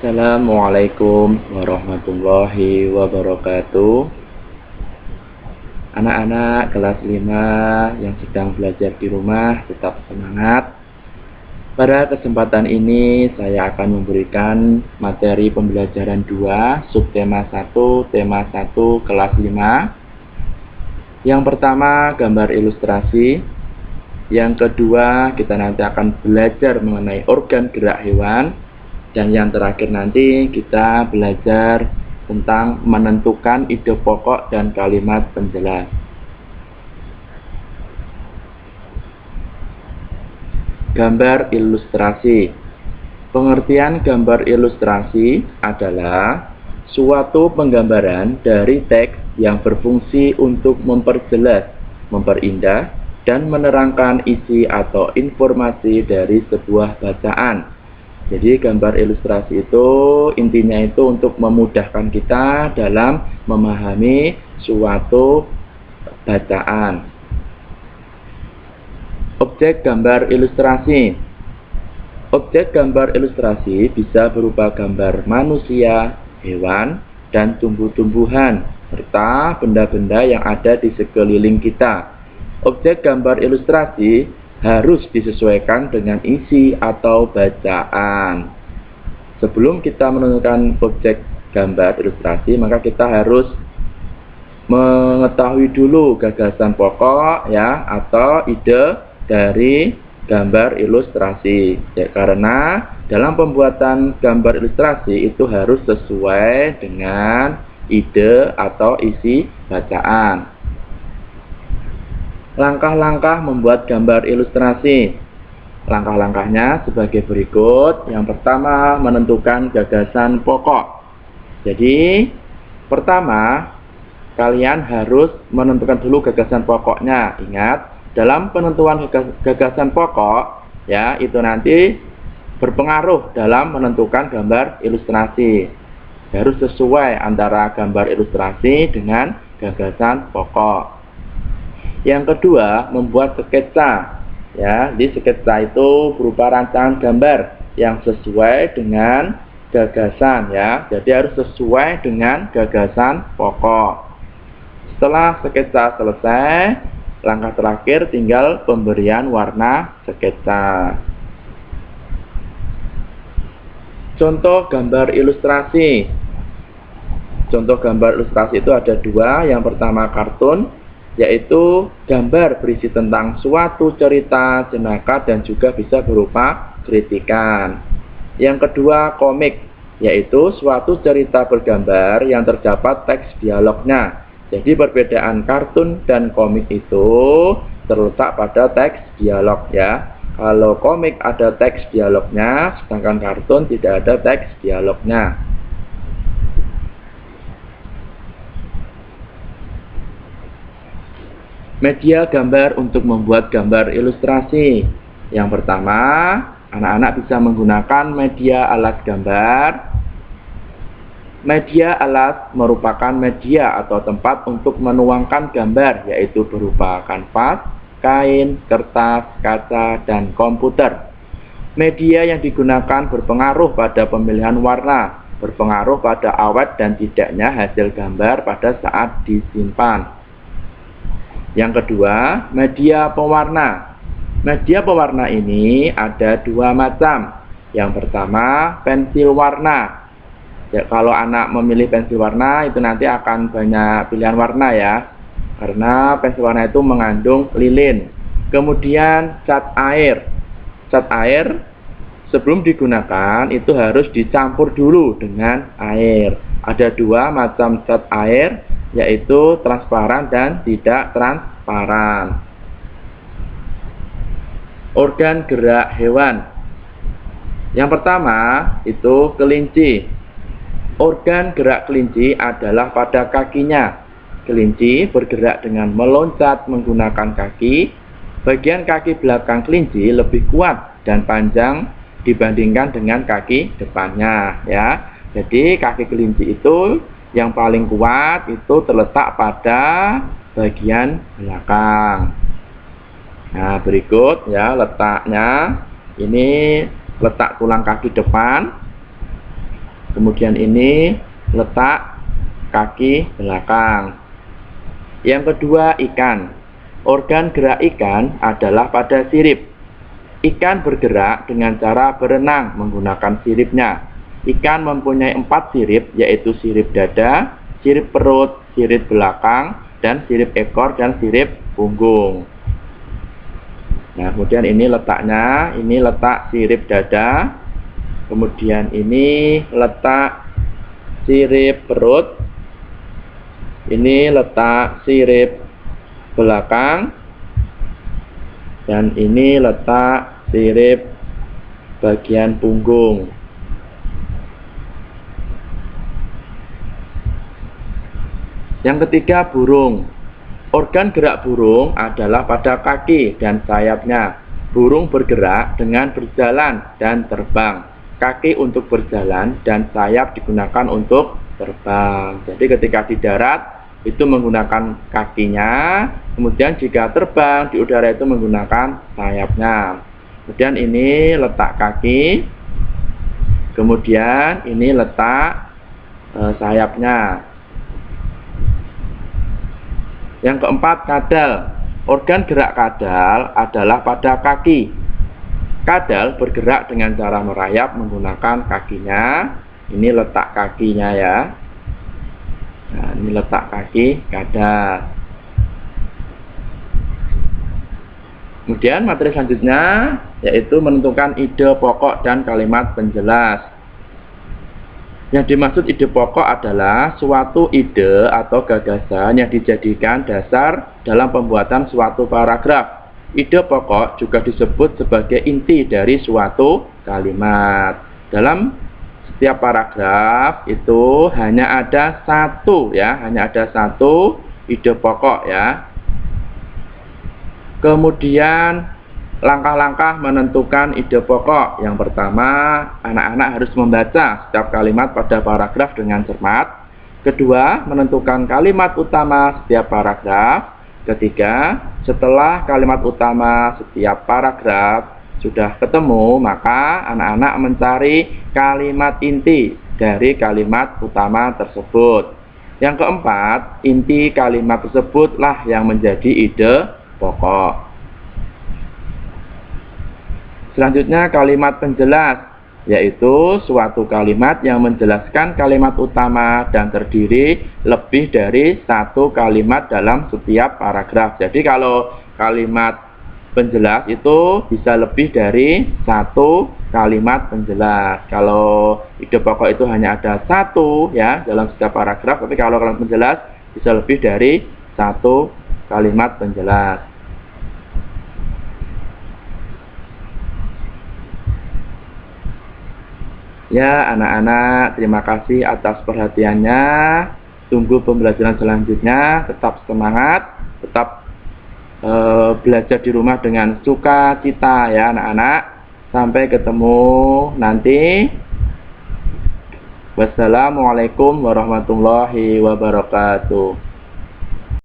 Assalamualaikum warahmatullahi wabarakatuh. Anak-anak kelas 5 yang sedang belajar di rumah tetap semangat. Pada kesempatan ini saya akan memberikan materi pembelajaran 2 subtema 1 tema 1 kelas 5. Yang pertama gambar ilustrasi. Yang kedua kita nanti akan belajar mengenai organ gerak hewan. Dan yang terakhir nanti kita belajar tentang menentukan ide pokok dan kalimat penjelas. Gambar ilustrasi. Pengertian gambar ilustrasi adalah suatu penggambaran dari teks yang berfungsi untuk memperjelas, memperindah, dan menerangkan isi atau informasi dari sebuah bacaan. Jadi gambar ilustrasi itu intinya itu untuk memudahkan kita dalam memahami suatu bacaan. Objek gambar ilustrasi. Objek gambar ilustrasi bisa berupa gambar manusia, hewan, dan tumbuh-tumbuhan, serta benda-benda yang ada di sekeliling kita. Objek gambar ilustrasi harus disesuaikan dengan isi atau bacaan. Sebelum kita menentukan objek gambar ilustrasi, maka kita harus mengetahui dulu gagasan pokok ya atau ide dari gambar ilustrasi. Ya, karena dalam pembuatan gambar ilustrasi itu harus sesuai dengan ide atau isi bacaan. Langkah-langkah membuat gambar ilustrasi. Langkah-langkahnya sebagai berikut. Yang pertama, menentukan gagasan pokok. Jadi, pertama, kalian harus menentukan dulu gagasan pokoknya. Ingat, dalam penentuan gagasan pokok, ya, itu nanti berpengaruh dalam menentukan gambar ilustrasi. Harus sesuai antara gambar ilustrasi dengan gagasan pokok. Yang kedua, membuat sketsa. Ya, di sketsa itu berupa rancangan gambar yang sesuai dengan gagasan ya. Jadi harus sesuai dengan gagasan pokok. Setelah sketsa selesai, langkah terakhir tinggal pemberian warna sketsa. Contoh gambar ilustrasi. Contoh gambar ilustrasi itu ada dua. Yang pertama kartun, yaitu gambar berisi tentang suatu cerita, jenaka, dan juga bisa berupa kritikan. Yang kedua komik, yaitu suatu cerita bergambar yang terdapat teks dialognya. Jadi perbedaan kartun dan komik itu terletak pada teks dialog ya. Kalau komik ada teks dialognya, sedangkan kartun tidak ada teks dialognya. Media gambar untuk membuat gambar ilustrasi. Yang pertama, anak-anak bisa menggunakan media alas gambar. Media alas merupakan media atau tempat untuk menuangkan gambar, yaitu berupa kanvas, kain, kertas, kaca, dan komputer. Media yang digunakan berpengaruh pada pemilihan warna, berpengaruh pada awet dan tidaknya hasil gambar pada saat disimpan. Yang kedua, media pewarna. Media pewarna ini ada dua macam. Yang pertama, pensil warna. Ya, kalau anak memilih pensil warna, itu nanti akan banyak pilihan warna ya. Karena pensil warna itu mengandung lilin. Kemudian cat air. Cat air sebelum digunakan itu harus dicampur dulu dengan air. Ada dua macam cat air, yaitu transparan dan tidak transparan. Organ gerak hewan. Yang pertama itu kelinci. Organ gerak kelinci adalah pada kakinya. Kelinci bergerak dengan meloncat menggunakan kaki. Bagian kaki belakang kelinci lebih kuat dan panjang dibandingkan dengan kaki depannya ya. Jadi kaki kelinci itu yang paling kuat itu terletak pada bagian belakang. Nah, berikut ya letaknya. Ini letak tulang kaki depan. Kemudian ini letak kaki belakang. Yang kedua, ikan. Organ gerak ikan adalah pada sirip. Ikan bergerak dengan cara berenang menggunakan siripnya. Ikan mempunyai 4 sirip, yaitu sirip dada, sirip perut, sirip belakang, dan sirip ekor, dan sirip punggung. Nah, kemudian ini letaknya, ini letak sirip dada, kemudian ini letak sirip perut, ini letak sirip belakang, dan ini letak sirip bagian punggung. Yang ketiga, burung. Organ gerak burung adalah pada kaki dan sayapnya. Burung bergerak dengan berjalan dan terbang. Kaki untuk berjalan dan sayap digunakan untuk terbang. Jadi ketika di darat itu menggunakan kakinya, kemudian jika terbang di udara itu menggunakan sayapnya. Kemudian ini letak kaki, kemudian ini letak sayapnya. Yang keempat, kadal. Organ gerak kadal adalah pada kaki. Kadal bergerak dengan cara merayap menggunakan kakinya. Ini letak kakinya ya. Nah, ini letak kaki kadal. Kemudian materi selanjutnya yaitu menentukan ide pokok dan kalimat penjelas. Yang dimaksud ide pokok adalah suatu ide atau gagasan yang dijadikan dasar dalam pembuatan suatu paragraf. Ide pokok juga disebut sebagai inti dari suatu kalimat. Dalam setiap paragraf itu hanya ada satu ya, hanya ada satu ide pokok ya. Kemudian langkah-langkah menentukan ide pokok. Yang pertama, anak-anak harus membaca setiap kalimat pada paragraf dengan cermat. Kedua, menentukan kalimat utama setiap paragraf. Ketiga, setelah kalimat utama setiap paragraf sudah ketemu, maka anak-anak mencari kalimat inti dari kalimat utama tersebut. Yang keempat, inti kalimat tersebutlah yang menjadi ide pokok. Selanjutnya kalimat penjelas, yaitu suatu kalimat yang menjelaskan kalimat utama dan terdiri lebih dari satu kalimat dalam setiap paragraf. Jadi kalau kalimat penjelas itu bisa lebih dari satu kalimat penjelas. Kalau ide pokok itu hanya ada satu ya dalam setiap paragraf, tapi kalau kalimat penjelas bisa lebih dari satu kalimat penjelas. Ya anak-anak, terima kasih atas perhatiannya. Tunggu pembelajaran selanjutnya. Tetap semangat, tetap belajar di rumah dengan sukacita ya anak-anak. Sampai ketemu nanti. Wassalamualaikum warahmatullahi wabarakatuh.